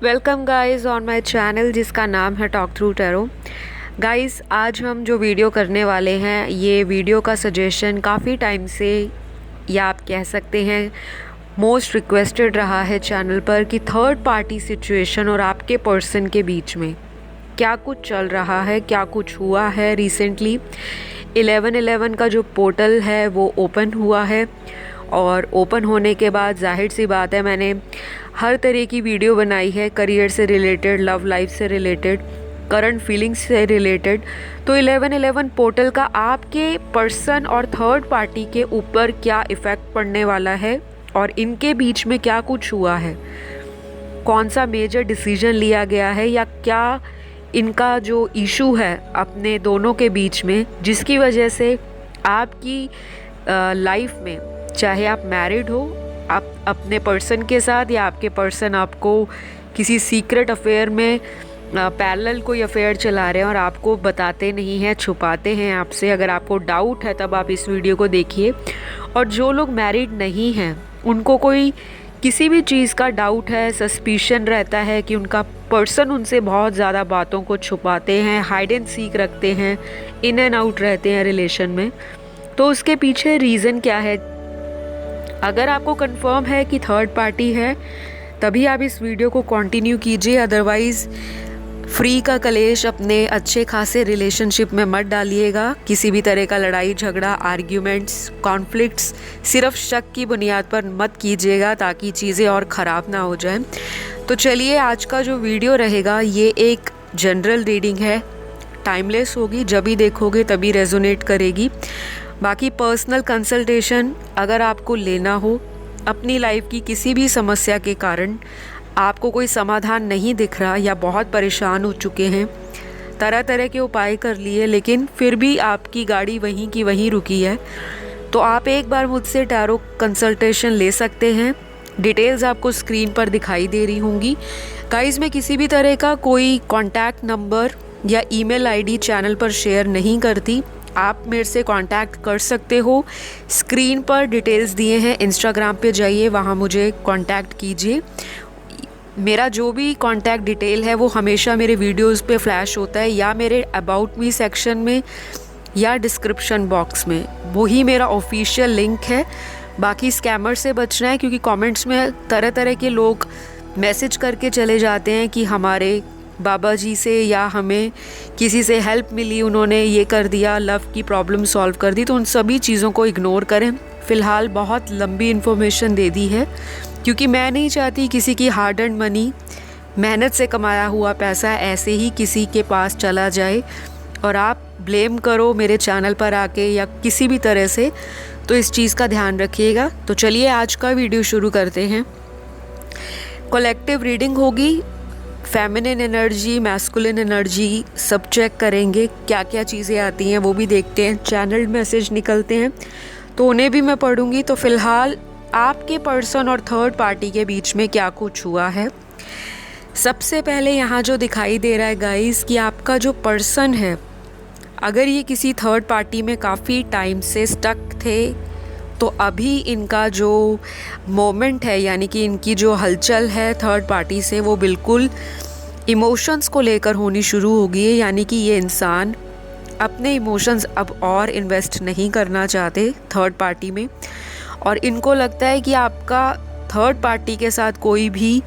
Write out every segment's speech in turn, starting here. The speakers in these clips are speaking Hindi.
Welcome guys on my channel जिसका नाम है टॉक थ्रू टैरो। गाइस आज हम जो वीडियो करने वाले हैं, ये वीडियो का सजेशन काफ़ी टाइम से, या आप कह सकते हैं मोस्ट रिक्वेस्टेड रहा है चैनल पर कि थर्ड पार्टी सिचुएशन और आपके पर्सन के बीच में क्या कुछ चल रहा है, क्या कुछ हुआ है। रिसेंटली 11/11 का जो पोर्टल है वो ओपन हुआ है, और ओपन होने के बाद जाहिर सी बात है मैंने हर तरह की वीडियो बनाई है, करियर से रिलेटेड, लव लाइफ से रिलेटेड, करंट फीलिंग्स से रिलेटेड। तो 11/11 पोर्टल का आपके पर्सन और थर्ड पार्टी के ऊपर क्या इफ़ेक्ट पड़ने वाला है और इनके बीच में क्या कुछ हुआ है, कौन सा मेजर डिसीजन लिया गया है, या क्या इनका जो इशू है अपने दोनों के बीच में, जिसकी वजह से आपकी लाइफ में, चाहे आप मैरिड हो आप अपने पर्सन के साथ, या आपके पर्सन आपको किसी सीक्रेट अफेयर में पैरेलल कोई अफेयर चला रहे हैं और आपको बताते नहीं हैं, छुपाते हैं आपसे। अगर आपको डाउट है तब आप इस वीडियो को देखिए। और जो लोग मैरिड नहीं हैं उनको कोई किसी भी चीज़ का डाउट है, सस्पिशन रहता है कि उनका पर्सन उनसे बहुत ज़्यादा बातों को छुपाते हैं, हाइड एंड सीक रखते हैं, इन एंड आउट रहते हैं रिलेशन में, तो उसके पीछे रीज़न क्या है। अगर आपको कंफर्म है कि थर्ड पार्टी है तभी आप इस वीडियो को कंटिन्यू कीजिए, अदरवाइज़ फ्री का कलेश अपने अच्छे खासे रिलेशनशिप में मत डालिएगा। किसी भी तरह का लड़ाई झगड़ा, आर्ग्यूमेंट्स, कॉन्फ्लिक्ट्स सिर्फ शक की बुनियाद पर मत कीजिएगा ताकि चीज़ें और ख़राब ना हो जाएं। तो चलिए, आज का जो वीडियो रहेगा ये एक जनरल रीडिंग है, टाइमलेस होगी, जब भी देखोगे तभी रेजोनेट करेगी। बाकी पर्सनल कंसल्टेशन अगर आपको लेना हो, अपनी लाइफ की किसी भी समस्या के कारण आपको कोई समाधान नहीं दिख रहा या बहुत परेशान हो चुके हैं, तरह तरह के उपाय कर लिए लेकिन फिर भी आपकी गाड़ी वहीं की वहीं रुकी है, तो आप एक बार मुझसे टैरो कंसल्टेशन ले सकते हैं। डिटेल्स आपको स्क्रीन पर दिखाई दे रही होंगी। गाइस, मैं किसी भी तरह का कोई कॉन्टैक्ट नंबर या ईमेल आईडी चैनल पर शेयर नहीं करती। आप मेरे से कांटेक्ट कर सकते हो, स्क्रीन पर डिटेल्स दिए हैं, इंस्टाग्राम पे जाइए, वहाँ मुझे कांटेक्ट कीजिए। मेरा जो भी कांटेक्ट डिटेल है वो हमेशा मेरे वीडियोस पे फ्लैश होता है, या मेरे अबाउट मी सेक्शन में या डिस्क्रिप्शन बॉक्स में, वही मेरा ऑफिशियल लिंक है। बाकी स्कैमर से बचना है, क्योंकि कमेंट्स में तरह तरह के लोग मैसेज करके चले जाते हैं कि हमारे बाबा जी से या हमें किसी से हेल्प मिली, उन्होंने ये कर दिया, लव की प्रॉब्लम सॉल्व कर दी। तो उन सभी चीज़ों को इग्नोर करें। फ़िलहाल बहुत लंबी इन्फॉर्मेशन दे दी है, क्योंकि मैं नहीं चाहती किसी की हार्ड एंड मनी, मेहनत से कमाया हुआ पैसा ऐसे ही किसी के पास चला जाए और आप ब्लेम करो मेरे चैनल पर आके या किसी भी तरह से। तो इस चीज़ का ध्यान रखिएगा। तो चलिए आज का वीडियो शुरू करते हैं। कलेक्टिव रीडिंग होगी, फेमिनिन एनर्जी, मैस्कुलिन एनर्जी सब चेक करेंगे, क्या क्या चीज़ें आती हैं वो भी देखते हैं। चैनल मैसेज निकलते हैं तो उन्हें भी मैं पढ़ूंगी। तो फ़िलहाल आपके पर्सन और थर्ड पार्टी के बीच में क्या कुछ हुआ है। सबसे पहले यहाँ जो दिखाई दे रहा है गाइस, कि आपका जो पर्सन है, अगर ये किसी थर्ड पार्टी में काफ़ी टाइम से स्टक थे, तो अभी इनका जो मोमेंट है, यानी कि इनकी जो हलचल है थर्ड पार्टी से, वो बिल्कुल इमोशंस को लेकर होनी शुरू हो गई है। यानी कि ये इंसान अपने इमोशंस अब और इन्वेस्ट नहीं करना चाहते थर्ड पार्टी में, और इनको लगता है कि आपका थर्ड पार्टी के साथ कोई भी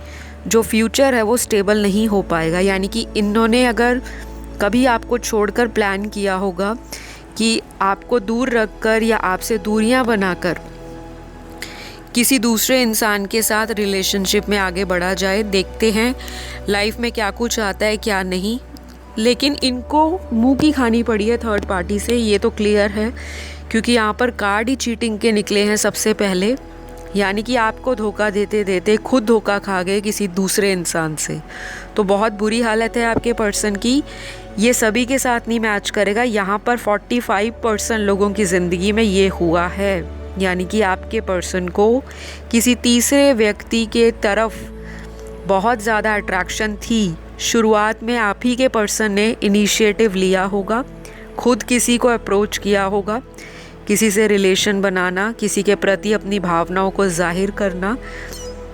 जो फ्यूचर है वो स्टेबल नहीं हो पाएगा। यानी कि इन्होंने अगर कभी आपको छोड़कर प्लान किया होगा कि आपको दूर रखकर या आपसे दूरियां बनाकर किसी दूसरे इंसान के साथ रिलेशनशिप में आगे बढ़ा जाए। देखते हैं लाइफ में क्या कुछ आता है क्या नहीं, लेकिन इनको मुंह की खानी पड़ी है थर्ड पार्टी से, ये तो क्लियर है, क्योंकि यहाँ पर कार्ड ही चीटिंग के निकले हैं सबसे पहले। यानी कि आपको धोखा देते देते खुद धोखा खा गए किसी दूसरे इंसान से। तो बहुत बुरी हालत है आपके पर्सन की। ये सभी के साथ नहीं मैच करेगा। यहाँ पर 45% लोगों की ज़िंदगी में ये हुआ है। यानी कि आपके पर्सन को किसी तीसरे व्यक्ति के तरफ बहुत ज़्यादा अट्रैक्शन थी। शुरुआत में आप ही के पर्सन ने इनिशिएटिव लिया होगा, खुद किसी को अप्रोच किया होगा, किसी से रिलेशन बनाना, किसी के प्रति अपनी भावनाओं को जाहिर करना,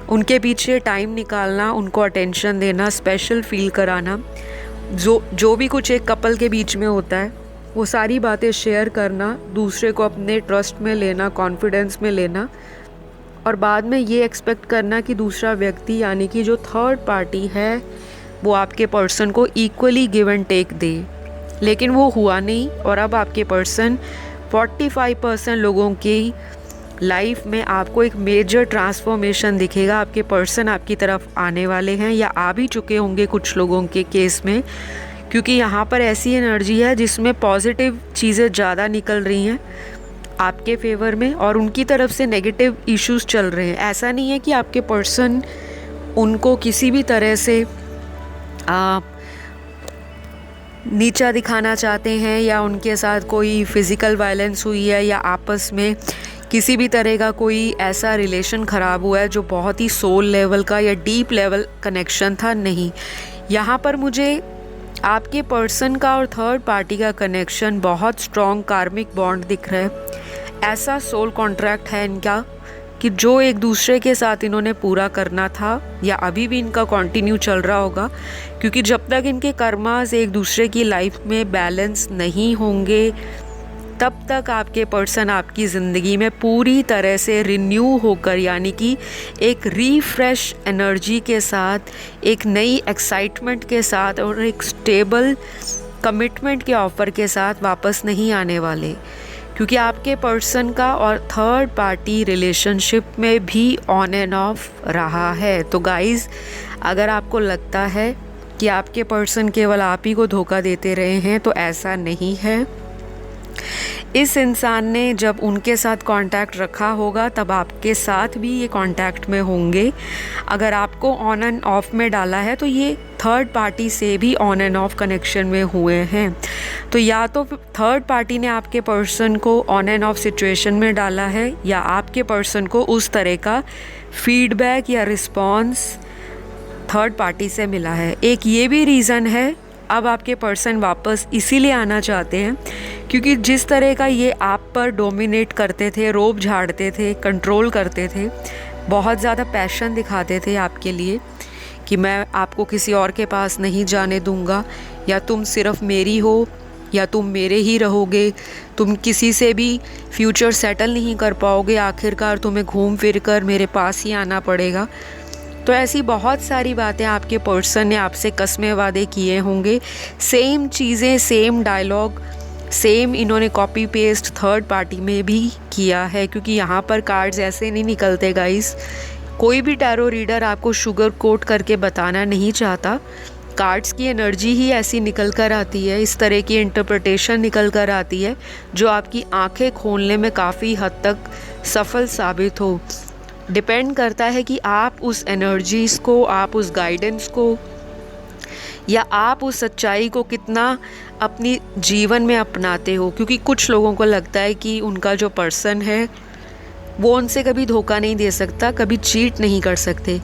उनके पीछे टाइम निकालना, उनको अटेंशन देना, स्पेशल फील कराना, जो भी कुछ एक कपल के बीच में होता है वो सारी बातें शेयर करना, दूसरे को अपने ट्रस्ट में लेना, कॉन्फिडेंस में लेना, और बाद में ये एक्सपेक्ट करना कि दूसरा व्यक्ति यानी कि जो थर्ड पार्टी है वो आपके पर्सन को इक्वली गिव एंड टेक दे। लेकिन वो हुआ नहीं, और अब आपके पर्सन 45% लोगों की लाइफ में आपको एक मेजर ट्रांसफॉर्मेशन दिखेगा। आपके पर्सन आपकी तरफ आने वाले हैं या आ भी चुके होंगे कुछ लोगों के केस में, क्योंकि यहाँ पर ऐसी एनर्जी है जिसमें पॉजिटिव चीज़ें ज़्यादा निकल रही हैं आपके फेवर में, और उनकी तरफ से नेगेटिव इश्यूज चल रहे हैं। ऐसा नहीं है कि आपके पर्सन उनको किसी भी तरह से नीचा दिखाना चाहते हैं या उनके साथ कोई फिज़िकल वायलेंस हुई है या आपस में किसी भी तरह का कोई ऐसा रिलेशन ख़राब हुआ है जो बहुत ही सोल लेवल का या डीप लेवल कनेक्शन था। नहीं, यहाँ पर मुझे आपके पर्सन का और थर्ड पार्टी का कनेक्शन बहुत स्ट्रॉन्ग कार्मिक बॉन्ड दिख रहा है। ऐसा सोल कॉन्ट्रैक्ट है इनका कि जो एक दूसरे के साथ इन्होंने पूरा करना था या अभी भी इनका कंटिन्यू चल रहा होगा, क्योंकि जब तक इनके कर्मास एक दूसरे की लाइफ में बैलेंस नहीं होंगे तब तक आपके पर्सन आपकी ज़िंदगी में पूरी तरह से रिन्यू होकर, यानी कि एक रीफ्रेश एनर्जी के साथ, एक नई एक्साइटमेंट के साथ और एक स्टेबल कमिटमेंट के ऑफ़र के साथ वापस नहीं आने वाले, क्योंकि आपके पर्सन का और थर्ड पार्टी रिलेशनशिप में भी ऑन एंड ऑफ रहा है। तो गाइज़, अगर आपको लगता है कि आपके पर्सन केवल आप ही को धोखा देते रहे हैं तो ऐसा नहीं है। इस इंसान ने जब उनके साथ कांटेक्ट रखा होगा तब आपके साथ भी ये कांटेक्ट में होंगे। अगर आपको ऑन एंड ऑफ में डाला है तो ये थर्ड पार्टी से भी ऑन एंड ऑफ कनेक्शन में हुए हैं। तो या तो थर्ड पार्टी ने आपके पर्सन को ऑन एंड ऑफ सिचुएशन में डाला है या आपके पर्सन को उस तरह का फीडबैक या रिस्पॉन्स थर्ड पार्टी से मिला है। एक ये भी रीज़न है अब आपके पर्सन वापस इसीलिए आना चाहते हैं क्योंकि जिस तरह का ये आप पर डोमिनेट करते थे, रोब झाड़ते थे, कंट्रोल करते थे, बहुत ज़्यादा पैशन दिखाते थे आपके लिए कि मैं आपको किसी और के पास नहीं जाने दूंगा, या तुम सिर्फ मेरी हो या तुम मेरे ही रहोगे, तुम किसी से भी फ्यूचर सेटल नहीं कर पाओगे, आखिरकार तुम्हें घूम फिर कर मेरे पास ही आना पड़ेगा। तो ऐसी बहुत सारी बातें आपके पर्सन ने आपसे कस्मे वादे किए होंगे। सेम चीज़ें, सेम डायलॉग, सेम इन्होंने कॉपी पेस्ट थर्ड पार्टी में भी किया है, क्योंकि यहाँ पर कार्ड्स ऐसे नहीं निकलते गाइस। कोई भी टैरो रीडर आपको शुगर कोट करके बताना नहीं चाहता। कार्ड्स की एनर्जी ही ऐसी निकल कर आती है, इस तरह की इंटरप्रिटेशन निकल कर आती है जो आपकी आंखें खोलने में काफ़ी हद तक सफल साबित हो। डिपेंड करता है कि आप उस एनर्जीज़ को, आप उस गाइडेंस को या आप उस सच्चाई को कितना अपनी जीवन में अपनाते हो, क्योंकि कुछ लोगों को लगता है कि उनका जो पर्सन है वो उनसे कभी धोखा नहीं दे सकता, कभी चीट नहीं कर सकते।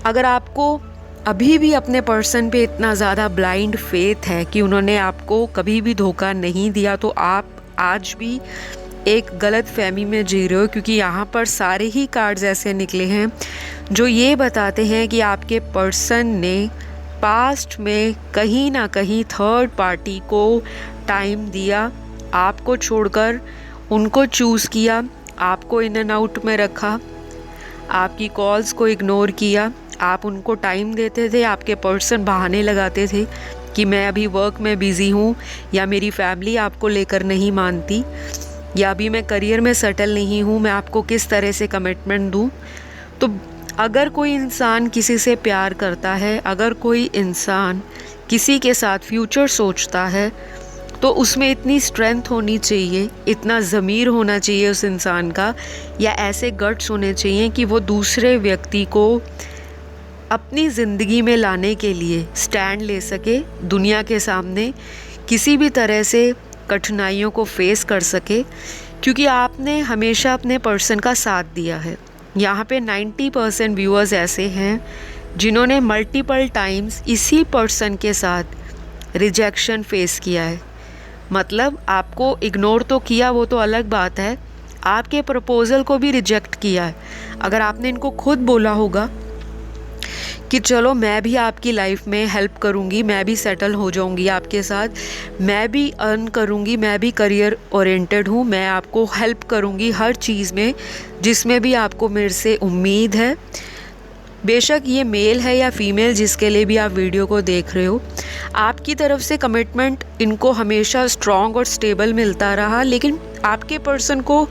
अगर आपको अभी भी अपने पर्सन पे इतना ज़्यादा ब्लाइंड फेथ है कि उन्होंने आपको कभी भी धोखा नहीं दिया, तो आप आज भी एक गलत फहमी में जी रहे हो, क्योंकि यहाँ पर सारे ही कार्ड्स ऐसे निकले हैं जो ये बताते हैं कि आपके पर्सन ने पास्ट में कहीं ना कहीं थर्ड पार्टी को टाइम दिया, आपको छोड़कर उनको चूज़ किया, आपको इन एंड आउट में रखा, आपकी कॉल्स को इग्नोर किया, आप उनको टाइम देते थे, आपके पर्सन बहाने लगाते थे कि मैं अभी वर्क में बिज़ी हूँ, या मेरी फैमिली आपको लेकर नहीं मानती, या अभी मैं करियर में सेटल नहीं हूँ, मैं आपको किस तरह से कमिटमेंट दूँ। तो अगर कोई इंसान किसी से प्यार करता है, अगर कोई इंसान किसी के साथ फ्यूचर सोचता है, तो उसमें इतनी स्ट्रेंथ होनी चाहिए, इतना ज़मीर होना चाहिए उस इंसान का, या ऐसे गट्स होने चाहिए कि वो दूसरे व्यक्ति को अपनी ज़िंदगी में लाने के लिए स्टैंड ले सके, दुनिया के सामने किसी भी तरह से कठिनाइयों को फेस कर सके, क्योंकि आपने हमेशा अपने पर्सन का साथ दिया है। यहाँ पे 90% व्यूअर्स ऐसे हैं जिन्होंने मल्टीपल टाइम्स इसी पर्सन के साथ रिजेक्शन फेस किया है। मतलब आपको इग्नोर तो किया, वो तो अलग बात है, आपके प्रपोज़ल को भी रिजेक्ट किया है। अगर आपने इनको खुद बोला होगा कि चलो मैं भी आपकी लाइफ में हेल्प करूँगी, मैं भी सेटल हो जाऊँगी आपके साथ, मैं भी अर्न करूँगी, मैं भी करियर ओरिएंटेड हूँ, मैं आपको हेल्प करूँगी हर चीज़ में जिसमें भी आपको मेरे से उम्मीद है। बेशक ये मेल है या फीमेल, जिसके लिए भी आप वीडियो को देख रहे हो, आपकी तरफ से कमिटमेंट इनको हमेशा स्ट्रॉन्ग और स्टेबल मिलता रहा, लेकिन आपके पर्सन को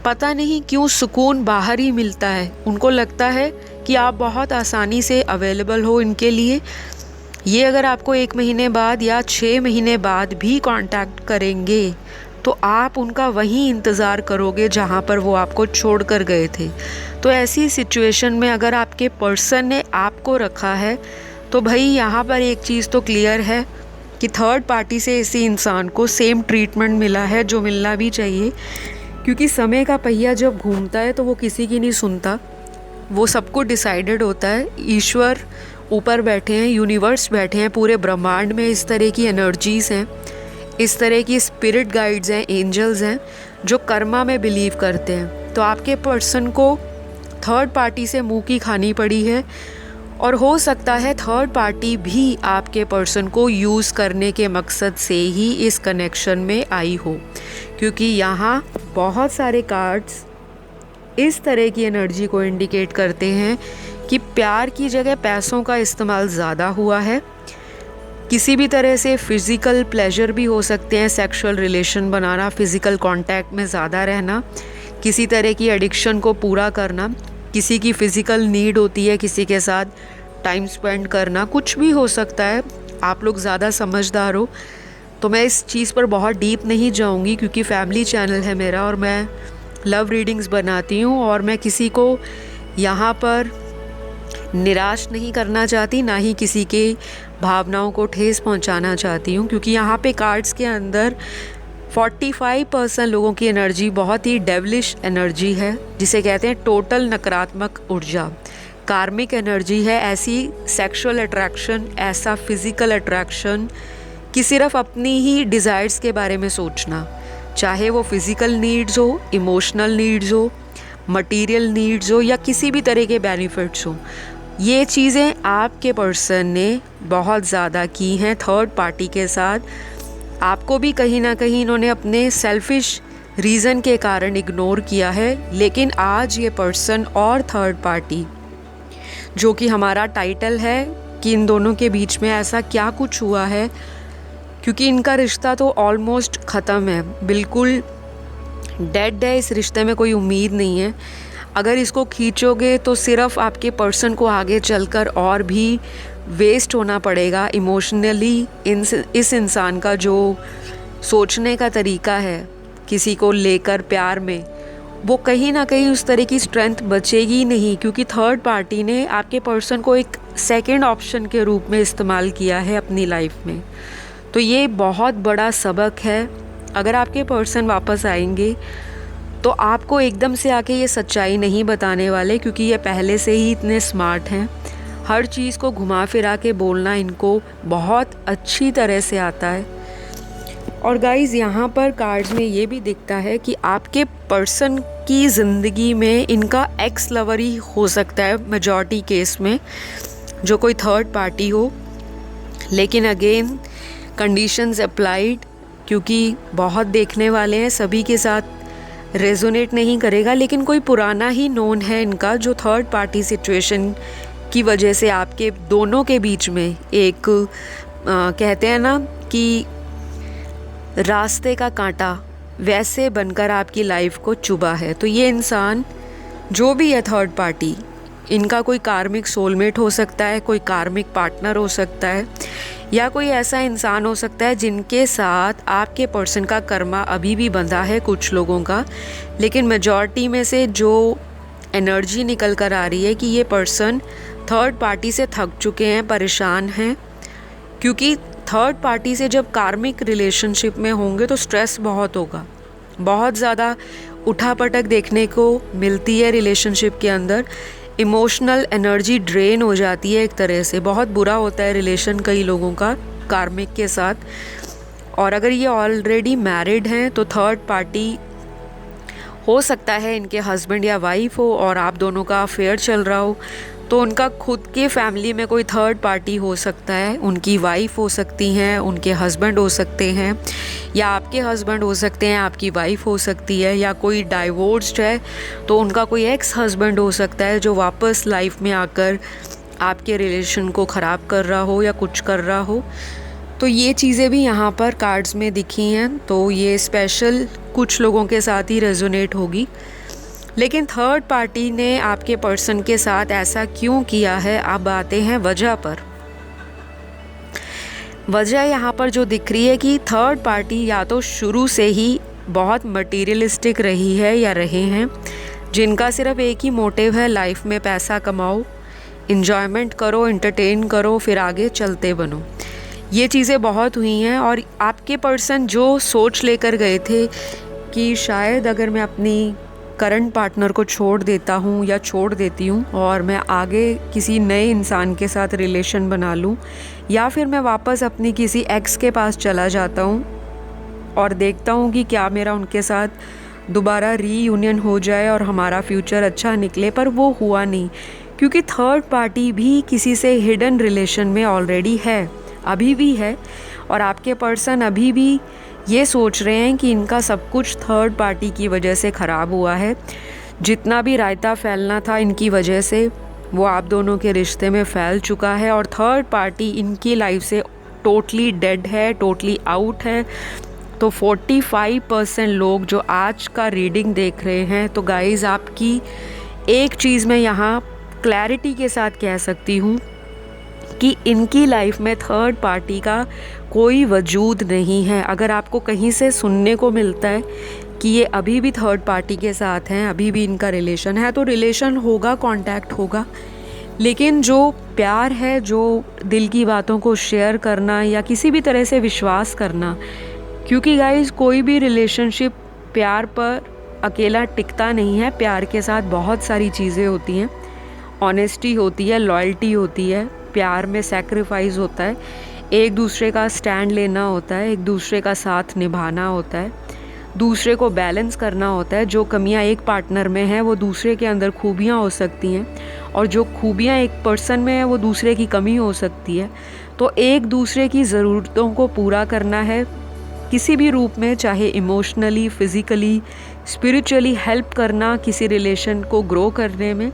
पता नहीं क्यों सुकून बाहर ही मिलता है। उनको लगता है कि आप बहुत आसानी से अवेलेबल हो इनके लिए। ये अगर आपको 1 महीने बाद या 6 महीने बाद भी कांटेक्ट करेंगे तो आप उनका वहीं इंतज़ार करोगे जहाँ पर वो आपको छोड़ कर गए थे। तो ऐसी सिचुएशन में अगर आपके पर्सन ने आपको रखा है तो भाई यहाँ पर एक चीज़ तो क्लियर है कि थर्ड पार्टी से इसी इंसान को सेम ट्रीटमेंट मिला है जो मिलना भी चाहिए, क्योंकि समय का पहिया जब घूमता है तो वो किसी की नहीं सुनता, वो सबको डिसाइडेड होता है। ईश्वर ऊपर बैठे हैं, यूनिवर्स बैठे हैं, पूरे ब्रह्मांड में इस तरह की एनर्जीज़ हैं, इस तरह की स्पिरिट गाइड्स हैं, एंजल्स हैं जो कर्मा में बिलीव करते हैं। तो आपके पर्सन को थर्ड पार्टी से मुंह की खानी पड़ी है, और हो सकता है थर्ड पार्टी भी आपके पर्सन को यूज़ करने के मकसद से ही इस कनेक्शन में आई हो, क्योंकि यहाँ बहुत सारे कार्ड्स इस तरह की एनर्जी को इंडिकेट करते हैं कि प्यार की जगह पैसों का इस्तेमाल ज़्यादा हुआ है। किसी भी तरह से फ़िज़िकल प्लेजर भी हो सकते हैं, सेक्सुअल रिलेशन बनाना, फ़िज़िकल कांटेक्ट में ज़्यादा रहना, किसी तरह की एडिक्शन को पूरा करना, किसी की फ़िज़िकल नीड होती है किसी के साथ टाइम स्पेंड करना, कुछ भी हो सकता है। आप लोग ज़्यादा समझदार हो, तो मैं इस चीज़ पर बहुत डीप नहीं जाऊंगी क्योंकि फैमिली चैनल है मेरा और मैं लव रीडिंग्स बनाती हूँ, और मैं किसी को यहाँ पर निराश नहीं करना चाहती, ना ही किसी के भावनाओं को ठेस पहुँचाना चाहती हूँ, क्योंकि यहाँ पे कार्ड्स के अंदर 45% लोगों की एनर्जी बहुत ही डेविलिश एनर्जी है, जिसे कहते हैं टोटल नकारात्मक ऊर्जा, कार्मिक एनर्जी है। ऐसी सेक्सुअल अट्रैक्शन, ऐसा फिज़िकल अट्रैक्शन कि सिर्फ अपनी ही डिज़ायर्स के बारे में सोचना, चाहे वो फिज़िकल नीड्स हो, इमोशनल नीड्स हो, मटेरियल नीड्स हो या किसी भी तरह के बेनिफिट्स हो, ये चीज़ें आपके पर्सन ने बहुत ज़्यादा की हैं थर्ड पार्टी के साथ। आपको भी कहीं ना कहीं इन्होंने अपने सेल्फिश रीज़न के कारण इग्नोर किया है, लेकिन आज ये पर्सन और थर्ड पार्टी, जो कि हमारा टाइटल है कि इन दोनों के बीच में ऐसा क्या कुछ हुआ है, क्योंकि इनका रिश्ता तो ऑलमोस्ट ख़त्म है, बिल्कुल डेड है, इस रिश्ते में कोई उम्मीद नहीं है। अगर इसको खींचोगे तो सिर्फ आपके पर्सन को आगे चलकर और भी वेस्ट होना पड़ेगा इमोशनली। इस इंसान का जो सोचने का तरीका है किसी को लेकर प्यार में, वो कहीं ना कहीं उस तरह की स्ट्रेंथ बचेगी नहीं, क्योंकि थर्ड पार्टी ने आपके पर्सन को एक सेकंड ऑप्शन के रूप में इस्तेमाल किया है अपनी लाइफ में। तो ये बहुत बड़ा सबक है। अगर आपके पर्सन वापस आएंगे तो आपको एकदम से आके ये सच्चाई नहीं बताने वाले, क्योंकि ये पहले से ही इतने स्मार्ट हैं। हर चीज़ को घुमा फिरा के बोलना इनको बहुत अच्छी तरह से आता है। और गाइज़ यहाँ पर कार्ड्स में ये भी दिखता है कि आपके पर्सन की ज़िंदगी में इनका एक्स लवर ही हो सकता है मेजॉरिटी केस में, जो कोई थर्ड पार्टी हो। लेकिन अगेन कंडीशंस अप्लाइड, क्योंकि बहुत देखने वाले हैं, सभी के साथ रेजोनेट नहीं करेगा, लेकिन कोई पुराना ही नोन है इनका जो थर्ड पार्टी सिचुएशन की वजह से आपके दोनों के बीच में एक कहते हैं ना कि रास्ते का कांटा वैसे बनकर आपकी लाइफ को चुभा है। तो ये इंसान जो भी है थर्ड पार्टी, इनका कोई कार्मिक सोलमेट हो सकता है, कोई कार्मिक पार्टनर हो सकता है, या कोई ऐसा इंसान हो सकता है जिनके साथ आपके पर्सन का कर्मा अभी भी बंधा है कुछ लोगों का। लेकिन मेजॉरिटी में से जो एनर्जी निकल कर आ रही है कि ये पर्सन थर्ड पार्टी से थक चुके हैं, परेशान हैं, क्योंकि थर्ड पार्टी से जब कार्मिक रिलेशनशिप में होंगे तो स्ट्रेस बहुत होगा, बहुत ज़्यादा उठापटक देखने को मिलती है रिलेशनशिप के अंदर। इमोशनल एनर्जी ड्रेन हो जाती है एक तरह से, बहुत बुरा होता है रिलेशन कई लोगों का कार्मिक के साथ। और अगर ये ऑलरेडी मैरिड हैं तो थर्ड पार्टी हो सकता है इनके हस्बैंड या वाइफ हो और आप दोनों का अफेयर चल रहा हो, तो उनका खुद के फैमिली में कोई थर्ड पार्टी हो सकता है। उनकी वाइफ हो सकती हैं, उनके हस्बैंड हो सकते हैं, या आपके हस्बैंड हो सकते हैं, आपकी वाइफ हो सकती है, या कोई डाइवोर्स्ड है तो उनका कोई एक्स हस्बैंड हो सकता है जो वापस लाइफ में आकर आपके रिलेशन को ख़राब कर रहा हो या कुछ कर रहा हो। तो ये चीज़ें भी यहाँ पर कार्ड्स में दिखी हैं, तो ये स्पेशल कुछ लोगों के साथ ही रेजोनेट होगी। लेकिन थर्ड पार्टी ने आपके पर्सन के साथ ऐसा क्यों किया है, अब आते हैं वजह पर। वजह यहाँ पर जो दिख रही है कि थर्ड पार्टी या तो शुरू से ही बहुत मटीरियलिस्टिक रही है या रहे हैं, जिनका सिर्फ एक ही मोटिव है, लाइफ में पैसा कमाओ, इंजॉयमेंट करो, एंटरटेन करो, फिर आगे चलते बनो। ये चीज़ें बहुत हुई हैं। और आपके पर्सन जो सोच लेकर गए थे कि शायद अगर मैं अपनी करंट पार्टनर को छोड़ देता हूँ या छोड़ देती हूँ और मैं आगे किसी नए इंसान के साथ रिलेशन बना लूँ, या फिर मैं वापस अपनी किसी एक्स के पास चला जाता हूँ और देखता हूँ कि क्या मेरा उनके साथ दोबारा रीयूनियन हो जाए और हमारा फ्यूचर अच्छा निकले, पर वो हुआ नहीं, क्योंकि थर्ड पार्टी भी किसी से हिडन रिलेशन में ऑलरेडी है, अभी भी है। और आपके पर्सन अभी भी ये सोच रहे हैं कि इनका सब कुछ थर्ड पार्टी की वजह से ख़राब हुआ है। जितना भी रायता फैलना था इनकी वजह से, वो आप दोनों के रिश्ते में फैल चुका है और थर्ड पार्टी इनकी लाइफ से टोटली डेड है, टोटली आउट है। तो 45% लोग जो आज का रीडिंग देख रहे हैं, तो गाइज़ आपकी एक चीज़ मैं यहाँ क्लैरिटी के साथ कह सकती हूँ कि इनकी लाइफ में थर्ड पार्टी का कोई वजूद नहीं है। अगर आपको कहीं से सुनने को मिलता है कि ये अभी भी थर्ड पार्टी के साथ हैं, अभी भी इनका रिलेशन है, तो रिलेशन होगा, कांटेक्ट होगा, लेकिन जो प्यार है, जो दिल की बातों को शेयर करना या किसी भी तरह से विश्वास करना, क्योंकि गाइस कोई भी रिलेशनशिप प्यार पर अकेला टिकता नहीं है। प्यार के साथ बहुत सारी चीज़ें होती हैं, ऑनेस्टी होती है, लॉयल्टी होती है, प्यार में सैक्रिफाइस होता है, एक दूसरे का स्टैंड लेना होता है, एक दूसरे का साथ निभाना होता है, दूसरे को बैलेंस करना होता है। जो कमियां एक पार्टनर में है वो दूसरे के अंदर खूबियां हो सकती हैं, और जो खूबियां एक पर्सन में है वो दूसरे की कमी हो सकती है। तो एक दूसरे की ज़रूरतों को पूरा करना है किसी भी रूप में, चाहे इमोशनली, फिज़िकली, स्पिरिचुअली हेल्प करना किसी रिलेशन को ग्रो करने में।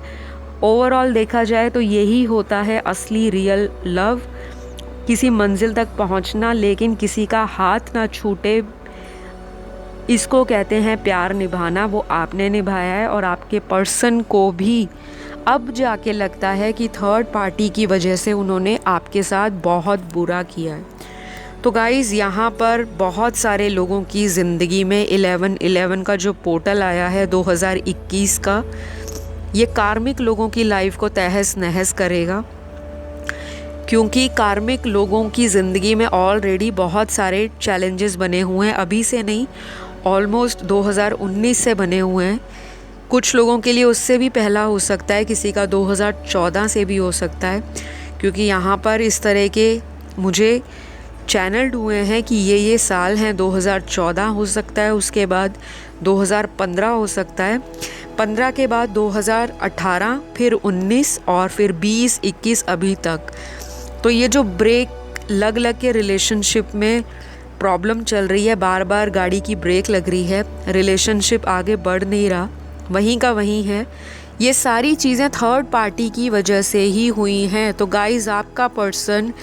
ओवरऑल देखा जाए तो यही होता है असली रियल लव, किसी मंजिल तक पहुंचना लेकिन किसी का हाथ ना छूटे, इसको कहते हैं प्यार निभाना। वो आपने निभाया है और आपके पर्सन को भी अब जाके लगता है कि थर्ड पार्टी की वजह से उन्होंने आपके साथ बहुत बुरा किया है। तो गाइज़ यहाँ पर बहुत सारे लोगों की ज़िंदगी में 11/11 का जो पोर्टल आया है 2021 का, ये कार्मिक लोगों की लाइफ को तहस नहस करेगा, क्योंकि कार्मिक लोगों की ज़िंदगी में ऑलरेडी बहुत सारे चैलेंजेस बने हुए हैं, अभी से नहीं, ऑलमोस्ट 2019 से बने हुए हैं। कुछ लोगों के लिए उससे भी पहला हो सकता है, किसी का 2014 से भी हो सकता है, क्योंकि यहाँ पर इस तरह के मुझे चैनल्ड हुए हैं कि ये साल हैं। 2014 हो सकता है, उसके बाद 2015 हो सकता है, 15 के बाद 2018, फिर 19 और फिर 20, 21 अभी तक। तो ये जो ब्रेक लग के रिलेशनशिप में प्रॉब्लम चल रही है, बार बार गाड़ी की ब्रेक लग रही है, रिलेशनशिप आगे बढ़ नहीं रहा, वहीं का वहीं है, ये सारी चीज़ें थर्ड पार्टी की वजह से ही हुई हैं। तो गाइज़ आपका पर्सन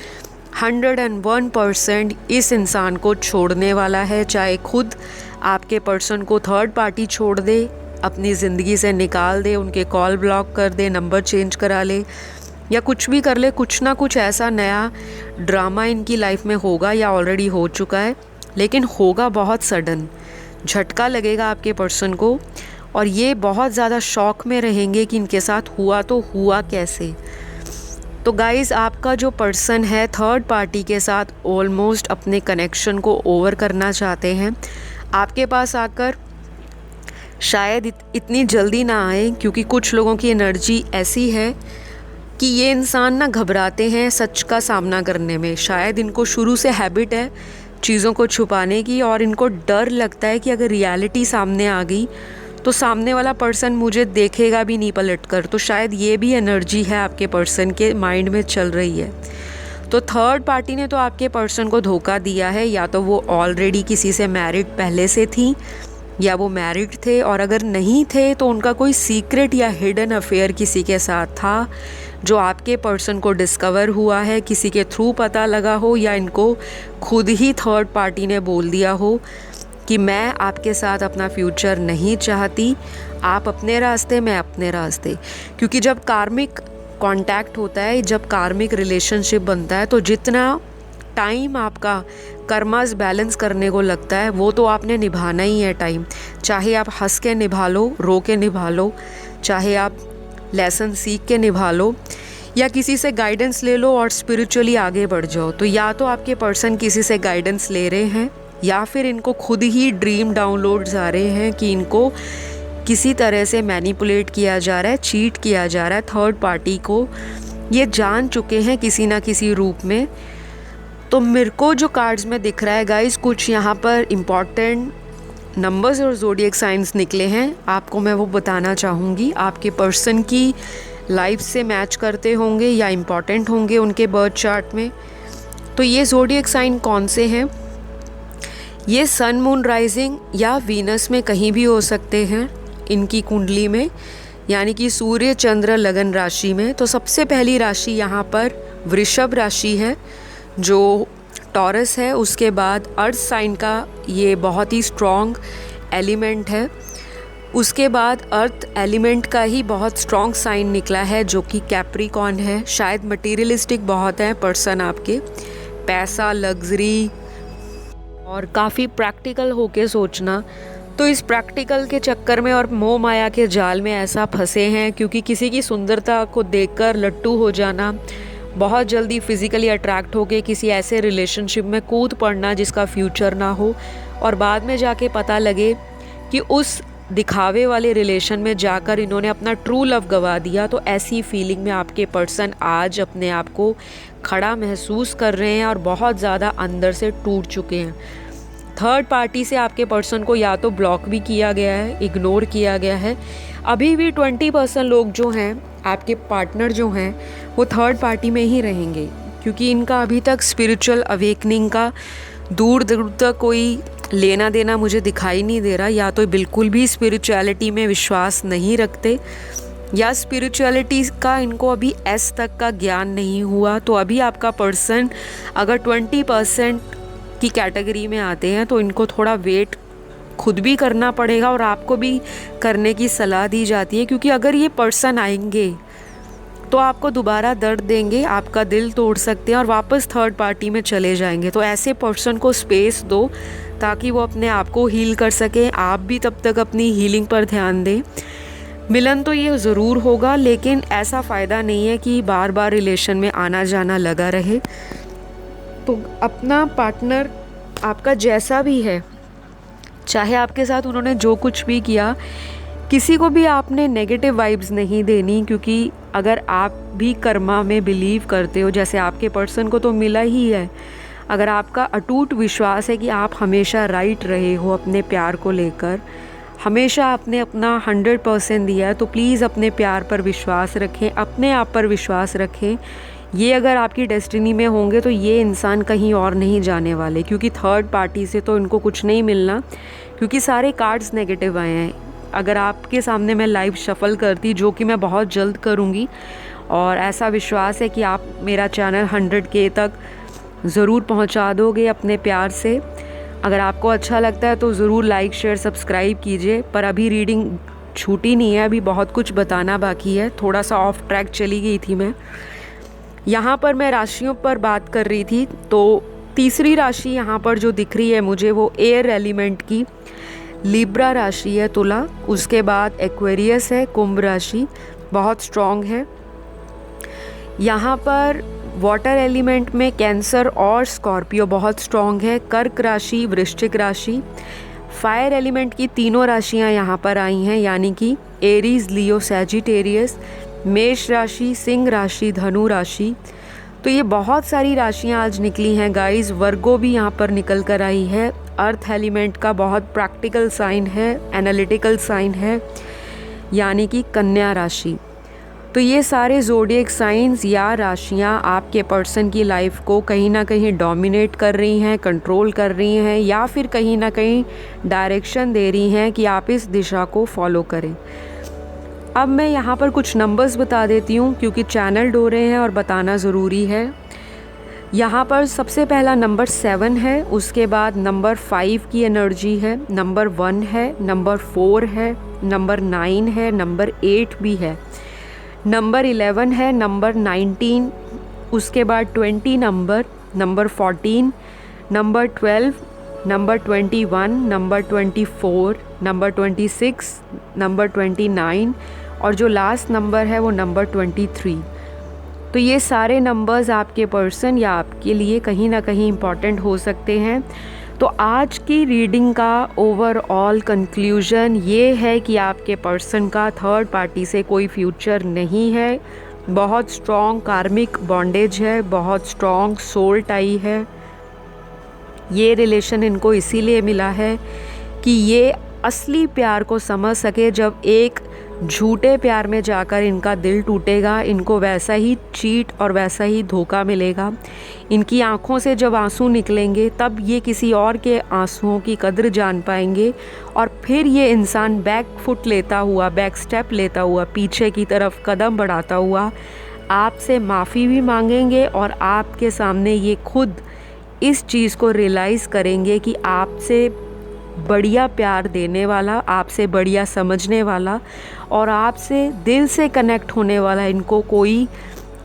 101% इस इंसान को छोड़ने वाला है, चाहे खुद आपके पर्सन को थर्ड पार्टी छोड़ दे, अपनी ज़िंदगी से निकाल दे, उनके कॉल ब्लॉक कर दे, नंबर चेंज करा ले, या कुछ भी कर ले, कुछ ना कुछ ऐसा नया ड्रामा इनकी लाइफ में होगा या ऑलरेडी हो चुका है, लेकिन होगा बहुत सडन, झटका लगेगा आपके पर्सन को और ये बहुत ज़्यादा शॉक में रहेंगे कि इनके साथ हुआ तो हुआ कैसे। तो गाइज़ आपका जो पर्सन है थर्ड पार्टी के साथ ऑलमोस्ट अपने कनेक्शन को ओवर करना चाहते हैं, आपके पास आकर शायद इतनी जल्दी ना आए, क्योंकि कुछ लोगों की एनर्जी ऐसी है कि ये इंसान ना घबराते हैं सच का सामना करने में। शायद इनको शुरू से हैबिट है चीज़ों को छुपाने की, और इनको डर लगता है कि अगर रियलिटी सामने आ गई तो सामने वाला पर्सन मुझे देखेगा भी नहीं पलट कर। तो शायद ये भी एनर्जी है आपके पर्सन के माइंड में चल रही है। तो थर्ड पार्टी ने तो आपके पर्सन को धोखा दिया है, या तो वो ऑलरेडी किसी से मैरिड पहले से थी या वो मैरिड थे, और अगर नहीं थे तो उनका कोई सीक्रेट या हिडन अफेयर किसी के साथ था जो आपके पर्सन को डिस्कवर हुआ है, किसी के थ्रू पता लगा हो, या इनको खुद ही थर्ड पार्टी ने बोल दिया हो कि मैं आपके साथ अपना फ्यूचर नहीं चाहती, आप अपने रास्ते मैं अपने रास्ते। क्योंकि जब कार्मिक कांटेक्ट होता है, जब कार्मिक रिलेशनशिप बनता है, तो जितना टाइम आपका कर्मास बैलेंस करने को लगता है वो तो आपने निभाना ही है टाइम। चाहे आप हंस के निभा लो, रो के निभा लो, चाहे आप लेसन सीख के निभा लो, या किसी से गाइडेंस ले लो और स्पिरिचुअली आगे बढ़ जाओ। तो या तो आपके पर्सन किसी से गाइडेंस ले रहे हैं, या फिर इनको खुद ही ड्रीम डाउनलोड्स आ रहे हैं कि इनको किसी तरह से मैनिपुलेट किया जा रहा है, चीट किया जा रहा है। थर्ड पार्टी को ये जान चुके हैं किसी ना किसी रूप में। तो मेरे को जो कार्ड्स में दिख रहा है गाइस, कुछ यहाँ पर इम्पॉर्टेंट नंबर्स और ज़ोडिएक साइंस निकले हैं, आपको मैं वो बताना चाहूँगी। आपके पर्सन की लाइफ से मैच करते होंगे या इम्पॉर्टेंट होंगे उनके बर्थ चार्ट में। तो ये ज़ोडिएक साइन कौन से हैं? ये सन मून राइजिंग या वीनस में कहीं भी हो सकते हैं इनकी कुंडली में, यानी कि सूर्य चंद्र लगन राशि में। तो सबसे पहली राशि यहाँ पर वृषभ राशि है जो टॉरस है। उसके बाद अर्थ साइन का ये बहुत ही स्ट्रॉन्ग एलिमेंट है। उसके बाद अर्थ एलिमेंट का ही बहुत स्ट्रॉन्ग साइन निकला है जो कि कैप्रिकॉर्न है। शायद मटीरियलिस्टिक बहुत है पर्सन आपके, पैसा, लग्जरी और काफ़ी प्रैक्टिकल होके सोचना। तो इस प्रैक्टिकल के चक्कर में और मोह माया के जाल में ऐसा फंसे हैं, क्योंकि किसी की सुंदरता को देखकर लट्टू हो जाना, बहुत जल्दी फिज़िकली अट्रैक्ट होके किसी ऐसे रिलेशनशिप में कूद पड़ना जिसका फ्यूचर ना हो, और बाद में जाके पता लगे कि उस दिखावे वाले रिलेशन में जाकर इन्होंने अपना ट्रू लव गवा दिया। तो ऐसी फीलिंग में आपके पर्सन आज अपने आप को खड़ा महसूस कर रहे हैं और बहुत ज़्यादा अंदर से टूट चुके हैं। थर्ड पार्टी से आपके पर्सन को या तो ब्लॉक भी किया गया है, इग्नोर किया गया है। अभी भी 20% लोग जो हैं, आपके पार्टनर जो हैं, वो थर्ड पार्टी में ही रहेंगे, क्योंकि इनका अभी तक स्पिरिचुअल अवेकनिंग का दूर दूर तक कोई लेना देना मुझे दिखाई नहीं दे रहा। या तो बिल्कुल भी स्पिरिचुअलिटी में विश्वास नहीं रखते, या स्पिरिचुअलिटी का इनको अभी एस तक का ज्ञान नहीं हुआ। तो अभी आपका पर्सन अगर 20% की कैटेगरी में आते हैं तो इनको थोड़ा वेट खुद भी करना पड़ेगा और आपको भी करने की सलाह दी जाती है, क्योंकि अगर ये पर्सन आएंगे तो आपको दोबारा दर्द देंगे, आपका दिल तोड़ सकते हैं और वापस थर्ड पार्टी में चले जाएंगे। तो ऐसे पर्सन को स्पेस दो ताकि वो अपने आप को हील कर सके, आप भी तब तक अपनी हीलिंग पर ध्यान दें। मिलन तो ये ज़रूर होगा, लेकिन ऐसा फ़ायदा नहीं है कि बार बार रिलेशन में आना जाना लगा रहे। तो अपना पार्टनर आपका जैसा भी है, चाहे आपके साथ उन्होंने जो कुछ भी किया, किसी को भी आपने नेगेटिव वाइब्स नहीं देनी, क्योंकि अगर आप भी कर्मा में बिलीव करते हो, जैसे आपके पर्सन को तो मिला ही है, अगर आपका अटूट विश्वास है कि आप हमेशा राइट रहे हो अपने प्यार को लेकर, हमेशा आपने अपना 100% दिया है, तो प्लीज़ अपने प्यार पर विश्वास रखें, अपने आप पर विश्वास रखें। ये अगर आपकी डेस्टिनी में होंगे तो ये इंसान कहीं और नहीं जाने वाले, क्योंकि थर्ड पार्टी से तो इनको कुछ नहीं मिलना, क्योंकि सारे कार्ड्स नेगेटिव आए हैं। अगर आपके सामने मैं लाइव शफल करती, जो कि मैं बहुत जल्द करूँगी, और ऐसा विश्वास है कि आप मेरा चैनल 100K तक ज़रूर पहुँचा दोगे अपने प्यार से। अगर आपको अच्छा लगता है तो ज़रूर लाइक, शेयर, सब्सक्राइब कीजिए। पर अभी रीडिंग छूटी नहीं है, अभी बहुत कुछ बताना बाकी है, थोड़ा सा ऑफ ट्रैक चली गई थी मैं। यहाँ पर मैं राशियों पर बात कर रही थी, तो तीसरी राशि यहाँ पर जो दिख रही है मुझे, वो एयर एलिमेंट की लिब्रा राशि है, तुला। उसके बाद एक्वेरियस है, कुंभ राशि बहुत स्ट्रॉन्ग है। यहाँ पर वाटर एलिमेंट में कैंसर और स्कॉर्पियो बहुत स्ट्रॉन्ग है। कर्क राशि, वृश्चिक राशि। फायर एलिमेंट की तीनों राशियाँ यहाँ पर आई हैं, यानी कि एरीज, लियो, सैजिटेरियस। मेष राशि, सिंह राशि, धनु राशि। तो ये बहुत सारी राशियाँ आज निकली हैं गाइस। वर्गो भी यहाँ पर निकल कर आई है। अर्थ एलिमेंट का बहुत प्रैक्टिकल साइन है, एनालिटिकल साइन है, यानी कि कन्या राशि। तो ये सारे ज़ोडिएक साइंस या राशियाँ आपके पर्सन की लाइफ को कहीं ना कहीं डोमिनेट कर रही हैं, कंट्रोल कर रही हैं, या फिर कहीं ना कहीं डायरेक्शन दे रही हैं कि आप इस दिशा को फॉलो करें। अब मैं यहाँ पर कुछ नंबर्स बता देती हूँ क्योंकि चैनल डोरे हैं और बताना ज़रूरी है। यहाँ पर सबसे पहला नंबर 7 है, उसके बाद नंबर 5 की एनर्जी है, नंबर 1 है, नंबर 4 है, नंबर 9 है, नंबर 8 भी है, नंबर 11 है, नंबर 19, उसके बाद 20 number 14, number 12, number 21, number 24, number 26, number 29 और जो लास्ट नंबर है वो नंबर 23। तो ये सारे नंबर्स आपके पर्सन या आपके लिए कहीं ना कहीं इम्पॉर्टेंट हो सकते हैं। तो आज की रीडिंग का ओवरऑल कंक्लूजन ये है कि आपके पर्सन का थर्ड पार्टी से कोई फ्यूचर नहीं है, बहुत स्ट्रॉन्ग कार्मिक बॉन्डेज है, बहुत स्ट्रॉन्ग सोल टाई है। ये रिलेशन इनको इसीलिए मिला है कि ये असली प्यार को समझ सके। जब एक झूठे प्यार में जाकर इनका दिल टूटेगा, इनको वैसा ही चीट और वैसा ही धोखा मिलेगा। इनकी आंखों से जब आंसू निकलेंगे तब ये किसी और के आंसुओं की कद्र जान पाएंगे और फिर ये इंसान बैक फुट लेता हुआ, बैक स्टेप लेता हुआ, पीछे की तरफ कदम बढ़ाता हुआ आपसे माफ़ी भी मांगेंगे और आपके सामने ये खुद इस चीज़ को रियलाइज़ करेंगे कि आपसे बढ़िया प्यार देने वाला, आपसे बढ़िया समझने वाला और आपसे दिल से कनेक्ट होने वाला इनको कोई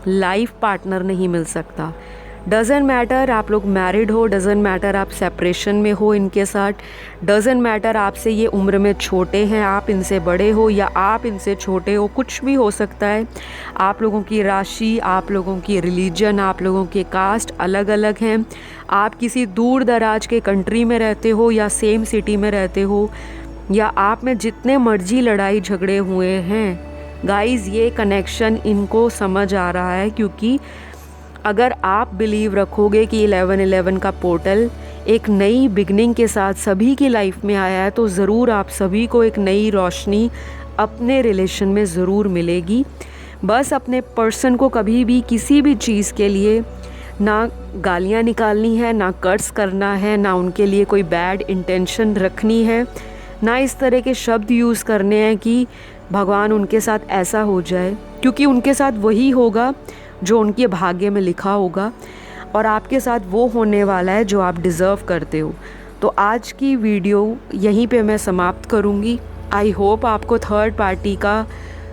लाइफ पार्टनर नहीं मिल सकता। डज़न्ट मैटर आप लोग मैरिड हो, डज़न्ट मैटर आप सेपरेशन में हो इनके साथ, डज़न्ट मैटर आपसे ये उम्र में छोटे हैं, आप इनसे बड़े हो या आप इनसे छोटे हो, कुछ भी हो सकता है। आप लोगों की राशि, आप लोगों की रिलीजन, आप लोगों के कास्ट अलग अलग हैं। आप किसी दूर दराज के कंट्री में रहते हो या सेम सिटी में रहते हो, या आप में जितने मर्जी लड़ाई झगड़े हुए हैं, गाइज़ ये कनेक्शन इनको समझ आ रहा है। क्योंकि अगर आप बिलीव रखोगे कि 11-11 का पोर्टल एक नई बिगनिंग के साथ सभी की लाइफ में आया है, तो ज़रूर आप सभी को एक नई रोशनी अपने रिलेशन में ज़रूर मिलेगी। बस अपने पर्सन को कभी भी किसी भी चीज़ के लिए ना गालियाँ निकालनी है, ना कर्ज करना है, ना उनके लिए कोई बैड इंटेंशन रखनी है, ना इस तरह के शब्द यूज़ करने हैं कि भगवान उनके साथ ऐसा हो जाए, क्योंकि उनके साथ वही होगा जो उनके भाग्य में लिखा होगा और आपके साथ वो होने वाला है जो आप डिज़र्व करते हो। तो आज की वीडियो यहीं पे मैं समाप्त करूँगी। आई होप आपको थर्ड पार्टी का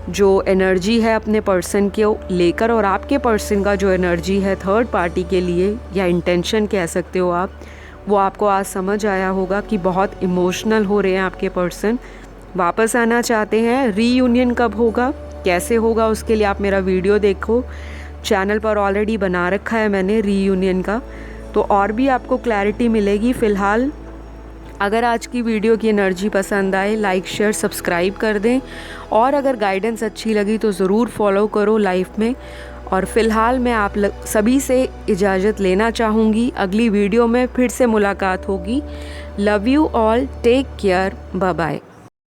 जो एनर्जी है अपने पर्सन के लेकर और आपके पर्सन का जो एनर्जी है थर्ड पार्टी के लिए या इंटेंशन कह सकते हो आप, वो आपको आज समझ आया होगा कि बहुत इमोशनल हो रहे हैं आपके पर्सन, वापस आना चाहते हैं। रीयूनियन कब होगा, कैसे होगा, उसके लिए आप मेरा वीडियो देखो, चैनल पर ऑलरेडी बना रखा है मैंने रीयूनियन का, तो और भी आपको क्लैरिटी मिलेगी। फ़िलहाल अगर आज की वीडियो की एनर्जी पसंद आए, लाइक शेयर सब्सक्राइब कर दें और अगर गाइडेंस अच्छी लगी तो ज़रूर फॉलो करो लाइफ में। और फ़िलहाल मैं आप सभी से इजाज़त लेना चाहूँगी, अगली वीडियो में फिर से मुलाकात होगी। Love you all, take care, bye bye.